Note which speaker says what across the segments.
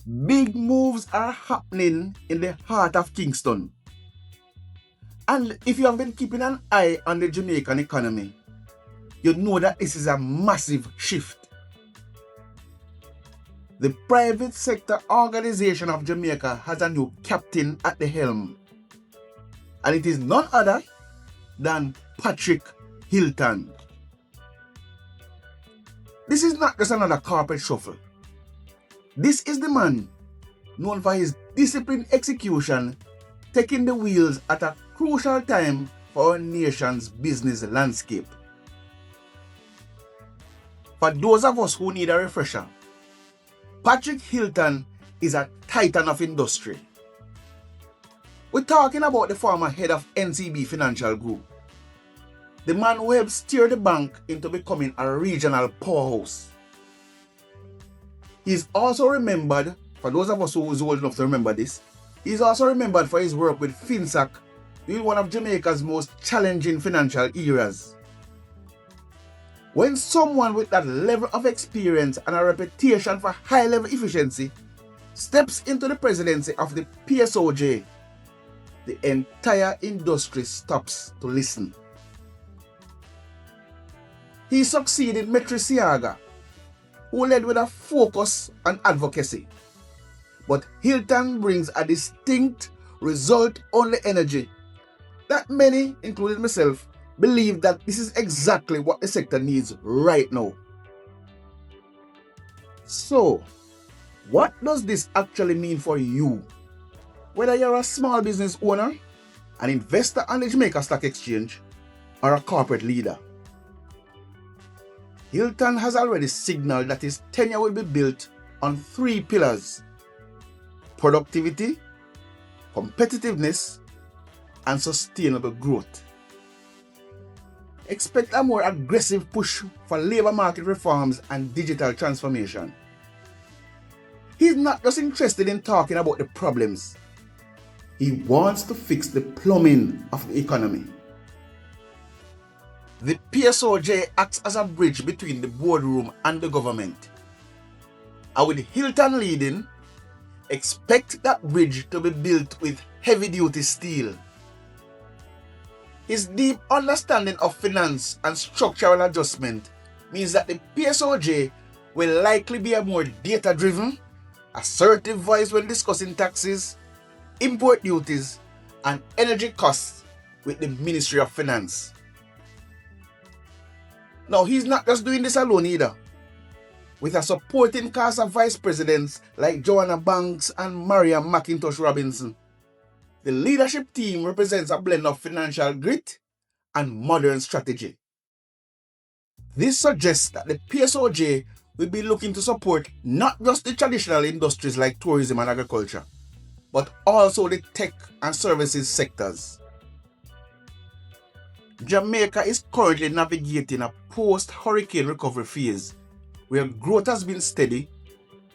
Speaker 1: Big moves are happening in the heart of Kingston. And if you have been keeping an eye on the Jamaican economy, you know that this is a massive shift. The private sector organization of Jamaica has a new captain at the helm. And it is none other than Patrick Hylton. This is not just another carpet shuffle. This is the man known for his disciplined execution, taking the wheels at a crucial time for our nation's business landscape. For those of us who need a refresher, Patrick Hylton is a titan of industry. We're talking about the former head of NCB Financial Group, the man who helped steer the bank into becoming a regional powerhouse. He's also remembered, for those of us who is old enough to remember this, he's also remembered for his work with FinSac during one of Jamaica's most challenging financial eras. When someone with that level of experience and a reputation for high-level efficiency steps into the presidency of the PSOJ, the entire industry stops to listen. He succeeded Metriciaga, who led with a focus on advocacy. But Hylton brings a distinct, result-only energy that many, including myself, believe that this is exactly what the sector needs right now. So, what does this actually mean for you? Whether you're a small business owner, an investor on the Jamaica Stock Exchange, or a corporate leader. Hylton has already signaled that his tenure will be built on 3 pillars: productivity, competitiveness, and sustainable growth. Expect a more aggressive push for labor market reforms and digital transformation. He's not just interested in talking about the problems. He wants to fix the plumbing of the economy. The PSOJ acts as a bridge between the boardroom and the government. And with Hylton leading, expect that bridge to be built with heavy-duty steel. His deep understanding of finance and structural adjustment means that the PSOJ will likely be a more data-driven, assertive voice when discussing taxes, import duties, and energy costs with the Ministry of Finance. Now, he's not just doing this alone either. With a supporting cast of vice presidents like Joanna Banks and Maria McIntosh Robinson, the leadership team represents a blend of financial grit and modern strategy. This suggests that the PSOJ will be looking to support not just the traditional industries like tourism and agriculture, but also the tech and services sectors. Jamaica is currently navigating a post-hurricane recovery phase where growth has been steady,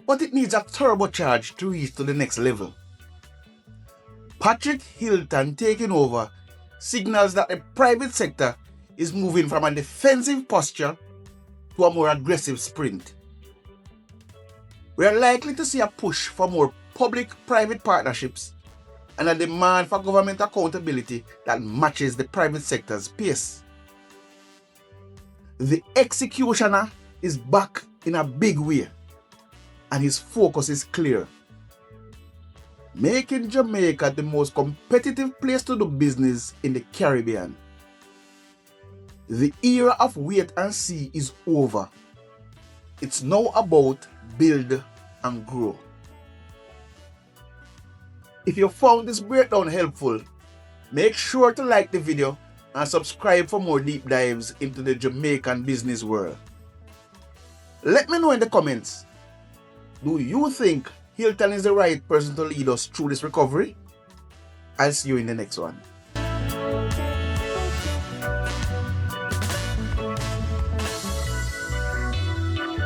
Speaker 1: but it needs a turbocharge to reach to the next level. Patrick Hylton taking over signals that the private sector is moving from a defensive posture to a more aggressive sprint. We are likely to see a push for more public-private partnerships and a demand for government accountability that matches the private sector's pace. The executioner is back in a big way, and his focus is clear: making Jamaica the most competitive place to do business in the Caribbean. The era of wait and see is over. It's now about build and grow. If you found this breakdown helpful, make sure to like the video and subscribe for more deep dives into the Jamaican business world. Let me know in the comments, do you think Hylton is the right person to lead us through this recovery? I'll see you in the next one.